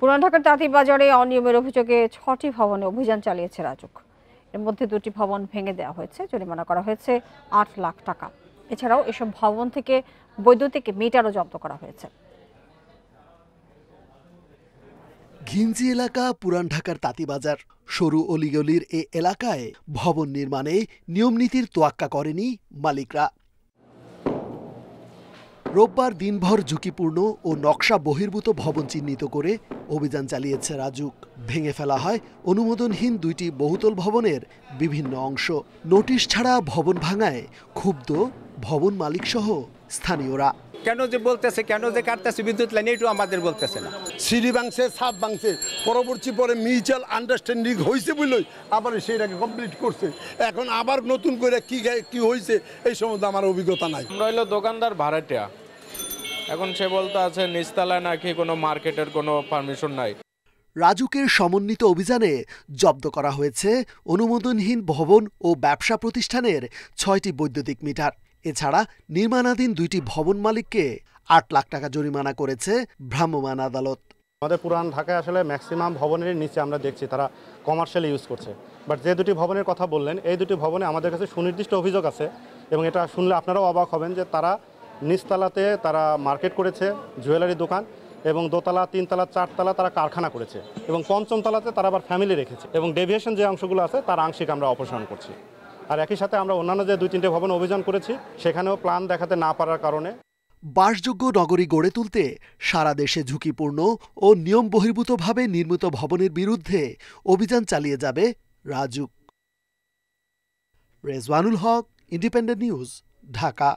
পুরান ঢাকার তাঁতীবাজারে অনিয়মের অভিযোগে ৬টি ভবনে অভিযান চালিয়েছে রাজুক। এর মধ্যে ২টি ভবন ভেঙে দেওয়া হয়েছে, জরিমানা করা হয়েছে ৮ লাখ টাকা। এছাড়াও এসব ভবন থেকে বৈদ্যুতিক মিটারও জব্দ করা হয়েছে। ঘিঞ্জি এলাকা পুরান ঢাকার তাঁতীবাজার। সরু অলিগলির এ এলাকায় ভবন নির্মাণে নিয়মনীতির তোয়াক্কা করেনি মালিকরা। রোববার দিনভর ঝুঁকিপূর্ণ ও নকশা বহির্ভূত ভবন চিহ্নিত করে অভিযান চালিয়েছে রাজুক। ভেঙে ফেলা হয় অনুমোদনহীন ২টি বহুতল ভবনের বিভিন্ন অংশ। নোটিশ ছাড়া ভবন ভাঙায় ক্ষুব্ধ ভবন মালিকসহ স্থানীয়রা। কেন যে বলতেছে, কেন যে কাটতেছে বিদ্যুৎ লাইন, এটু আমাদের বলতেছে না। সিঁড়ি ভাঙছে, ছাদ ভাঙছে, পরবর্তী পরে মিউচুয়াল আন্ডারস্ট্যান্ডিং হয়েছে বললেই আবার সেইটাকে কমপ্লিট করছে। এখন আবার নতুন করে কি হয়েছে এই সম্বন্ধে আমার অভিজ্ঞতা নাই। আমরা হলো দোকানদার ভাড়াটিয়া, এখন সে বলতে আছে নিচতলায় নাকি কোনো মার্কেটের কোনো পারমিশন নাই। রাজুকের সমন্বিত অভিযানে জব্দ করা হয়েছে অনুমোদনহীন ভবন ও ব্যবসা প্রতিষ্ঠানের ৬টি বৈদ্যুতিক মিটার। এছাড়া নির্মাণাধীন ২টি ভবন মালিককে ৮ লাখ টাকা জরিমানা করেছে ভ্রাম্যমাণ আদালত। আমাদের পুরান ঢাকায় আসলে ম্যাক্সিমাম ভবনের নিচে আমরা দেখছি তারা কমার্শিয়াল ইউজ করছে। বাট যে ২টি ভবনের কথা বললেন, এই ২টি ভবনে আমাদের কাছে সুনির্দিষ্ট অভিযোগ আছে এবং এটা শুনলে আপনারাও অবাক হবেন যে তারা নিচতলাতে তারা মার্কেট করেছে, জুয়েলারি দোকান, এবং দোতলা, ৩তলা, ৪তলা তারা কারখানা করেছে, এবং পঞ্চম তলাতে তারা আবার ফ্যামিলি রেখেছে, এবং ডেভিয়েশন যে অংশগুলো আছে তার আংশিক আমরা অপসারণ করছি। আর একই সাথে আমরা অন্যান্য যে ২-৩টে ভবন অভিযান করেছি সেখানেও প্ল্যান দেখাতে না পারার কারণে বাসযোগ্য নগরী গড়ে তুলতে সারা দেশে ঝুঁকিপূর্ণ ও নিয়ম বহির্ভূতভাবে নির্মিত ভবনের বিরুদ্ধে অভিযান চালিয়ে যাবে রাজুক। রেজওয়ানুল হক, ইন্ডিপেন্ডেন্ট নিউজ, ঢাকা।